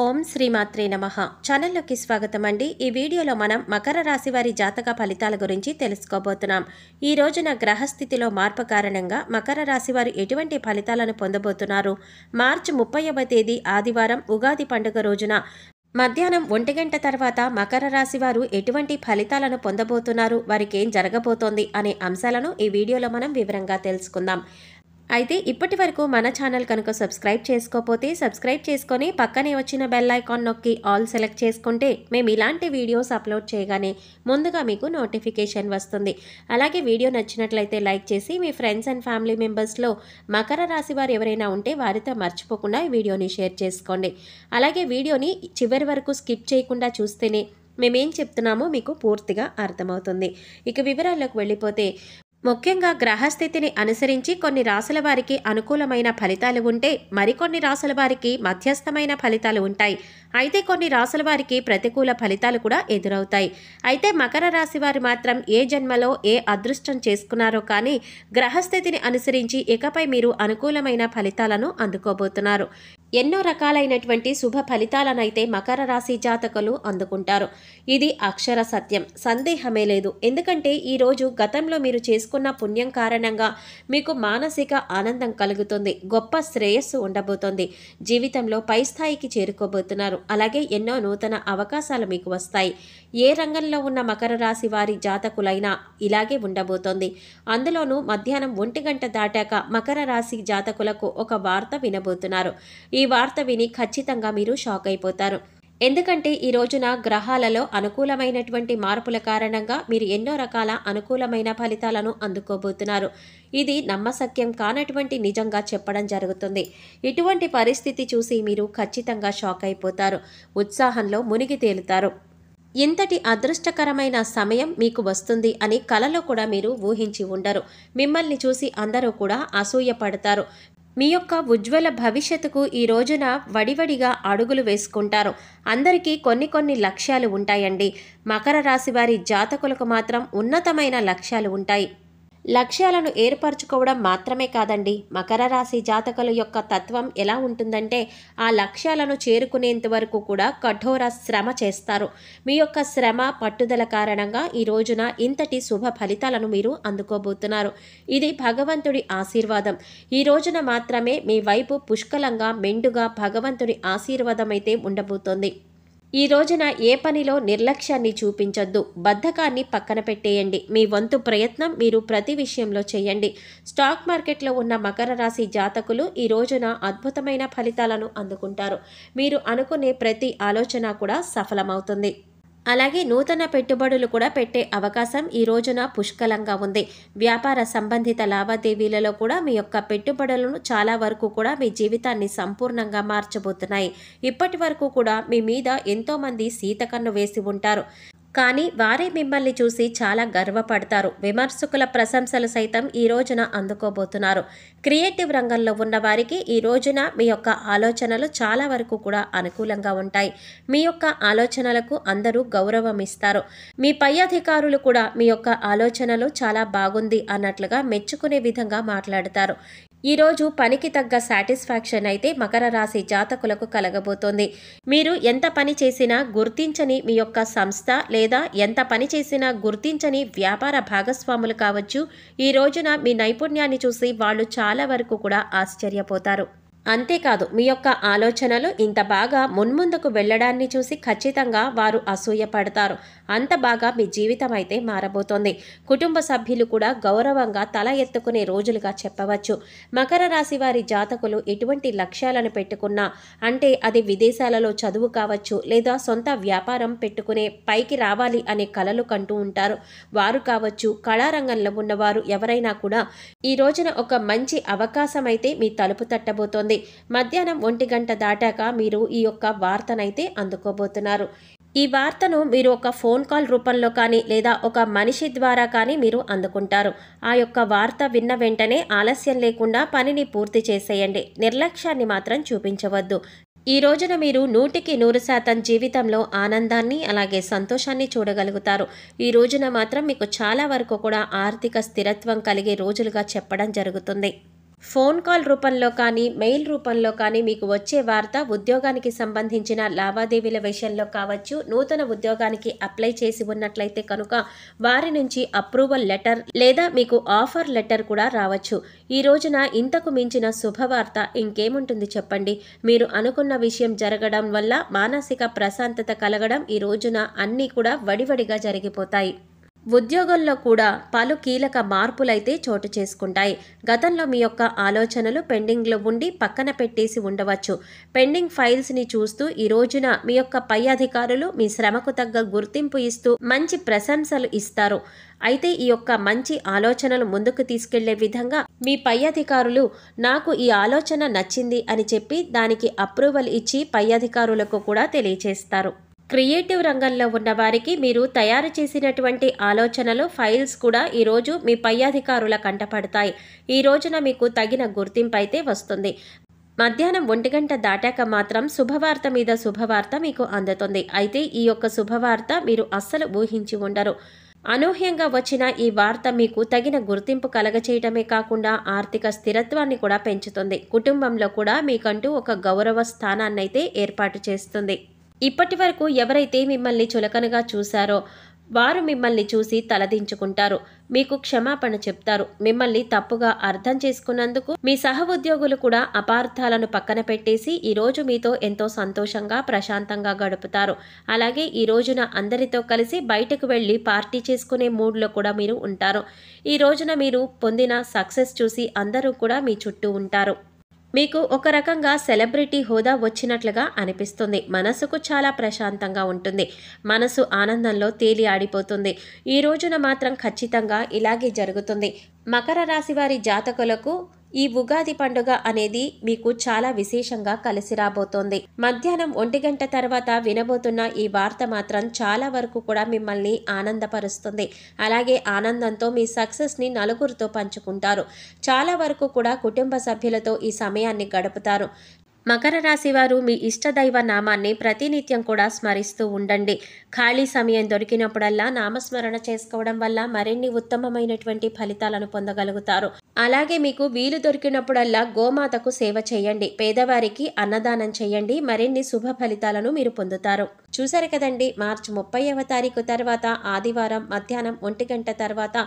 ఓం శ్రీమాత్రే నమః. ఛానల్లోకి స్వాగతం అండి. ఈ వీడియోలో మనం మకర రాశి వారి జాతక ఫలితాల గురించి తెలుసుకోబోతున్నాం. ఈ రోజున గ్రహస్థితిలో మార్పు కారణంగా మకర రాశి వారు ఎటువంటి ఫలితాలను పొందబోతున్నారు? మార్చి 30వ తేదీ ఆదివారం ఉగాది పండుగ రోజున మధ్యాహ్నం 1 గంట తర్వాత మకర రాశి వారు ఎటువంటి ఫలితాలను పొందబోతున్నారు, వారికి ఏం జరగబోతోంది అనే అంశాలను ఈ వీడియోలో మనం వివరంగా తెలుసుకుందాం. అయితే ఇప్పటి వరకు మన ఛానల్ కనుక సబ్స్క్రైబ్ చేసుకోకపోతే సబ్స్క్రైబ్ చేసుకొని పక్కనే వచ్చిన బెల్ ఐకాన్ నొక్కి ఆల్ సెలెక్ట్ చేసుకుంటే మేము ఇలాంటి వీడియోస్ అప్లోడ్ చేయగానే ముందుగా మీకు నోటిఫికేషన్ వస్తుంది. అలాగే వీడియో నచ్చినట్లయితే లైక్ చేసి మీ ఫ్రెండ్స్ అండ్ ఫ్యామిలీ మెంబర్స్లో మకర రాశి వారు ఎవరైనా ఉంటే వారితో మర్చిపోకుండా ఈ వీడియోని షేర్ చేసుకోండి. అలాగే వీడియోని చివరి వరకు స్కిప్ చేయకుండా చూస్తేనే మేమేం చెప్తున్నామో మీకు పూర్తిగా అర్థమవుతుంది. ఇక వివరాల్లోకి వెళ్ళిపోతే ముఖ్యంగా గ్రహస్థితిని అనుసరించి కొన్ని రాశుల వారికి అనుకూలమైన ఫలితాలు ఉంటే మరికొన్ని రాశుల వారికి మధ్యస్థమైన ఫలితాలు ఉంటాయి. అయితే కొన్ని రాశుల వారికి ప్రతికూల ఫలితాలు కూడా ఎదురవుతాయి. అయితే మకర రాశి వారు మాత్రం ఏ జన్మలో ఏ అదృష్టం చేసుకున్నారో కానీ గ్రహస్థితిని అనుసరించి ఇకపై మీరు అనుకూలమైన ఫలితాలను అందుకోబోతున్నారు. ఎన్నో రకాలైనటువంటి శుభ ఫలితాలనైతే మకర రాశి జాతకులు అందుకుంటారు. ఇది అక్షర సత్యం, సందేహమే లేదు. ఎందుకంటే ఈరోజు గతంలో మీరు చేసుకున్న పుణ్యం కారణంగా మీకు మానసిక ఆనందం కలుగుతుంది, గొప్ప శ్రేయస్సు ఉండబోతోంది, జీవితంలో పై స్థాయికి చేరుకోబోతున్నారు. అలాగే ఎన్నో నూతన అవకాశాలు మీకు వస్తాయి. ఏ రంగంలో ఉన్న మకర రాశి వారి జాతకులైనా ఇలాగే ఉండబోతోంది. అందులోనూ మధ్యాహ్నం 1 గంట దాటాక మకర రాశి జాతకులకు ఒక వార్త వినబోతున్నారు. ఈ వార్త విని ఖచ్చితంగా మీరు షాక్ అయిపోతారు. ఎందుకంటే ఈ రోజున గ్రహాలలో అనుకూలమైనటువంటి మార్పుల కారణంగా మీరు ఎన్నో రకాల అనుకూలమైన ఫలితాలను అందుకోబోతున్నారు. ఇది నమ్మశక్యం కానటువంటి నిజంగా చెప్పడం జరుగుతుంది. ఇటువంటి పరిస్థితి చూసి మీరు ఖచ్చితంగా షాక్ అయిపోతారు, ఉత్సాహంలో మునిగి తేలుతారు. ఇంతటి అదృష్టకరమైన సమయం మీకు వస్తుంది అని కలలో కూడా మీరు ఊహించి ఉండరు. మిమ్మల్ని చూసి అందరూ కూడా అసూయ పడతారు. మీ యొక్క ఉజ్వల భవిష్యత్తుకు ఈ రోజున వడివడిగా అడుగులు వేసుకుంటారు. అందరికీ కొన్ని లక్ష్యాలు ఉంటాయండి. మకర రాశి వారి జాతకులకు మాత్రం ఉన్నతమైన లక్ష్యాలు ఉంటాయి. లక్ష్యాలను ఏర్పరచుకోవడం మాత్రమే కాదండి, మకర రాశి జాతకుల యొక్క తత్వం ఎలా ఉంటుందంటే ఆ లక్ష్యాలను చేరుకునేంత వరకు కూడా కఠోర శ్రమ చేస్తారు. మీ యొక్క శ్రమ పట్టుదల కారణంగా ఈ రోజున ఇంతటి శుభ ఫలితాలను మీరు అందుకోబోతున్నారు. ఇది భగవంతుడి ఆశీర్వాదం. ఈ రోజున మాత్రమే మీ వైపు పుష్కలంగా మెండుగా భగవంతుడి ఆశీర్వాదం అయితే ఉండబోతోంది. ఈ రోజున ఏ పనిలో నిర్లక్ష్యాన్ని చూపించొద్దు, బద్ధకాన్ని పక్కన పెట్టేయండి. మీ వంతు ప్రయత్నం మీరు ప్రతి విషయంలో చేయండి. స్టాక్ మార్కెట్లో ఉన్న మకర రాశి జాతకులు ఈ రోజున అద్భుతమైన ఫలితాలను అందుకుంటారు. మీరు అనుకునే ప్రతి ఆలోచన కూడా సఫలమవుతుంది. అలాగే నూతన పెట్టుబడులు కూడా పెట్టే అవకాశం ఈ రోజున పుష్కలంగా ఉంది. వ్యాపార సంబంధిత లావాదేవీలలో కూడా మీ యొక్క పెట్టుబడులను చాలా వరకు కూడా మీ జీవితాన్ని సంపూర్ణంగా మార్చబోతున్నాయి. ఇప్పటి వరకు కూడా మీ మీద ఎంతోమంది సీతకన్ను వేసి ఉంటారు, కానీ వారే మిమ్మల్ని చూసి చాలా గర్వపడతారు. విమర్శకుల ప్రశంసలు సైతం ఈ రోజున అందుకోబోతున్నారు. క్రియేటివ్ రంగంలో ఉన్న వారికి ఈ రోజున మీ యొక్క ఆలోచనలు చాలా వరకు కూడా అనుకూలంగా ఉంటాయి. మీ యొక్క ఆలోచనలకు అందరూ గౌరవం ఇస్తారు. మీ పై అధికారులు కూడా మీ యొక్క ఆలోచనలు చాలా బాగుంది అన్నట్లుగా మెచ్చుకునే విధంగా మాట్లాడతారు. ఈరోజు పనికి తగ్గ సాటిస్ఫాక్షన్ అయితే మకర రాశి జాతకులకు కలగబోతోంది. మీరు ఎంత పని చేసినా గుర్తించని మీ యొక్క సంస్థ లేదా ఎంత పని చేసినా గుర్తించని వ్యాపార భాగస్వాములు కావచ్చు, ఈ రోజున మీ నైపుణ్యాన్ని చూసి వాళ్ళు చాలా వరకు కూడా ఆశ్చర్యపోతారు. అంతేకాదు మీ యొక్క ఆలోచనలు ఇంత బాగా మున్ముందుకు వెళ్ళడాన్ని చూసి ఖచ్చితంగా వారు అసూయ పడతారు. అంత బాగా మీ జీవితం అయితే మారబోతోంది. కుటుంబ సభ్యులు కూడా గౌరవంగా తల ఎత్తుకునే రోజులుగా చెప్పవచ్చు. మకర రాశి వారి జాతకులు ఎటువంటి లక్ష్యాలను పెట్టుకున్నా, అంటే అది విదేశాలలో చదువు కావచ్చు లేదా సొంత వ్యాపారం పెట్టుకునే పైకి రావాలి అనే కలలు కంటూ ఉంటారు. వారు కావచ్చు, కళారంగంలో ఉన్నవారు ఎవరైనా కూడా ఈ రోజున ఒక మంచి అవకాశం అయితే మీ తలుపు తట్టబోతోంది. మధ్యాహ్నం 1 గంట దాటాక మీరు ఈ యొక్క వార్తనైతే అందుకోబోతున్నారు. ఈ వార్తను మీరు ఒక ఫోన్ కాల్ రూపంలో కానీ లేదా ఒక మనిషి ద్వారా కానీ మీరు అందుకుంటారు. ఆ యొక్క వార్త విన్న వెంటనే ఆలస్యం లేకుండా పనిని పూర్తి చేసేయండి. నిర్లక్ష్యాన్ని మాత్రం చూపించవద్దు. ఈ రోజున మీరు 100% జీవితంలో ఆనందాన్ని అలాగే సంతోషాన్ని చూడగలుగుతారు. ఈ రోజున మాత్రం మీకు చాలా వరకు కూడా ఆర్థిక స్థిరత్వం కలిగే రోజులుగా చెప్పడం జరుగుతుంది. ఫోన్ కాల్ రూపంలో కానీ, మెయిల్ రూపంలో కానీ మీకు వచ్చే వార్త ఉద్యోగానికి సంబంధించిన లావాదేవీల విషయంలో కావచ్చు, నూతన ఉద్యోగానికి అప్లై చేసి ఉన్నట్లయితే కనుక వారి నుంచి అప్రూవల్ లెటర్ లేదా మీకు ఆఫర్ లెటర్ కూడా రావచ్చు. ఈ రోజున ఇంతకు మించిన శుభవార్త ఇంకేముంటుంది చెప్పండి. మీరు అనుకున్న విషయం జరగడం వల్ల మానసిక ప్రశాంతత కలగడం ఈ రోజున అన్నీ కూడా వడివడిగా జరిగిపోతాయి. ఉద్యోగంలో కూడా పలు కీలక మార్పులైతే చోటు చేసుకుంటాయి. గతంలో మీ యొక్క ఆలోచనలు పెండింగ్లో ఉండి పక్కన పెట్టేసి ఉండవచ్చు. పెండింగ్ ఫైల్స్ని చూస్తూ ఈ రోజున మీ యొక్క పై అధికారులు మీ శ్రమకు తగ్గ గుర్తింపు ఇస్తూ మంచి ప్రశంసలు ఇస్తారు. అయితే ఈ యొక్క మంచి ఆలోచనలు ముందుకు తీసుకెళ్లే విధంగా మీ పై అధికారులు నాకు ఈ ఆలోచన నచ్చింది అని చెప్పి దానికి అప్రూవల్ ఇచ్చి పై అధికారులకు కూడా తెలియజేస్తారు. క్రియేటివ్ రంగంలో ఉన్న వారికి మీరు తయారు చేసినటువంటి ఆలోచనలు ఫైల్స్ కూడా ఈరోజు మీ పై అధికారుల కంటపడతాయి. ఈ రోజున మీకు తగిన గుర్తింపు అయితే వస్తుంది. మధ్యాహ్నం 1 గంట దాటాక మాత్రం శుభవార్త మీద శుభవార్త మీకు అందుతుంది. అయితే ఈ యొక్క శుభవార్త మీరు అస్సలు ఊహించి ఉండరు. అనూహ్యంగా వచ్చిన ఈ వార్త మీకు తగిన గుర్తింపు కలగచేయటమే కాకుండా ఆర్థిక స్థిరత్వాన్ని కూడా పెంచుతుంది. కుటుంబంలో కూడా మీకంటూ ఒక గౌరవ స్థానాన్నైతే ఏర్పాటు చేస్తుంది. ఇప్పటి వరకు ఎవరైతే మిమ్మల్ని చులకనగా చూశారో వారు మిమ్మల్ని చూసి తలదించుకుంటారు. మీకు క్షమాపణ చెప్తారు. మిమ్మల్ని తప్పుగా అర్థం చేసుకున్నందుకు మీ సహ ఉద్యోగులు కూడా అపార్థాలను పక్కన పెట్టేసి ఈరోజు మీతో ఎంతో సంతోషంగా ప్రశాంతంగా గడుపుతారు. అలాగే ఈ రోజున అందరితో కలిసి బయటకు వెళ్ళి పార్టీ చేసుకునే మూడ్లో కూడా మీరు ఉంటారు. ఈ రోజున మీరు పొందిన సక్సెస్ చూసి అందరూ కూడా మీ చుట్టూ ఉంటారు. మీకు ఒక రకంగా సెలబ్రిటీ హోదా వచ్చినట్లుగా అనిపిస్తుంది. మనసుకు చాలా ప్రశాంతంగా ఉంటుంది. మనసు ఆనందంలో తేలి ఆడిపోతుంది. ఈ రోజున మాత్రం ఖచ్చితంగా ఇలాగే జరుగుతుంది. మకర రాశి వారి జాతకులకు ఈ ఉగాది పండుగ అనేది మీకు చాలా విశేషంగా కలిసి రాబోతోంది. మధ్యాహ్నం 1 గంట తర్వాత వినబోతున్న ఈ వార్త మాత్రం చాలా వరకు కూడా మిమ్మల్ని ఆనందపరుస్తుంది. అలాగే ఆనందంతో మీ సక్సెస్ని నలుగురితో పంచుకుంటారు. చాలా వరకు కూడా కుటుంబ సభ్యులతో ఈ సమయాన్ని గడుపుతారు. మకర రాశి వారు మీ ఇష్టదైవ నామాన్ని ప్రతినిత్యం కూడా స్మరిస్తూ ఉండండి. ఖాళీ సమయం దొరికినప్పుడల్లా నామస్మరణ చేసుకోవడం వల్ల మరిన్ని ఉత్తమమైనటువంటి ఫలితాలను పొందగలుగుతారు. అలాగే మీకు వీలు దొరికినప్పుడల్లా గోమాతకు సేవ చేయండి. పేదవారికి అన్నదానం చేయండి. మరిన్ని శుభ ఫలితాలను మీరు పొందుతారు. చూశారు కదండి, మార్చి 30వ తారీఖు తర్వాత ఆదివారం మధ్యాహ్నం 1 గంట తర్వాత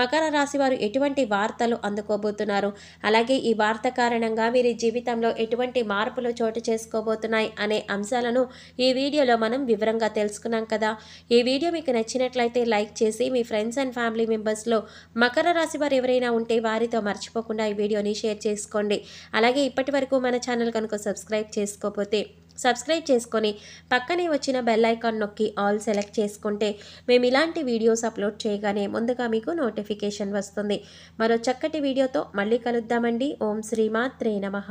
మకర రాశి వారు ఎటువంటి వార్తలు అందుకోబోతున్నారు, అలాగే ఈ వార్త కారణంగా వీరి జీవితంలో ఎటువంటి మార్పులు చోటు చేసుకోబోతున్నాయి అనే అంశాలను ఈ వీడియోలో మనం వివరంగా తెలుసుకున్నాం కదా. ఈ వీడియో మీకు నచ్చినట్లయితే లైక్ చేసి మీ ఫ్రెండ్స్ అండ్ ఫ్యామిలీ మెంబర్స్లో మకర రాశి వారు ఎవరైనా ఉంటే వారితో మర్చిపోకుండా ఈ వీడియోని షేర్ చేసుకోండి. అలాగే ఇప్పటి వరకు మన ఛానల్ కనుక సబ్స్క్రైబ్ చేసుకోకపోతే సబ్స్క్రైబ్ చేసుకొని పక్కనే వచ్చిన బెల్ ఐకాన్ నొక్కి ఆల్ సెలెక్ట్ చేసుకుంటే మేము ఇలాంటి వీడియోస్ అప్లోడ్ చేయగానే ముందుగా మీకు నోటిఫికేషన్ వస్తుంది. మరో చక్కటి వీడియోతో మళ్ళీ కలుద్దామండి. ఓం శ్రీమాత్రే నమః.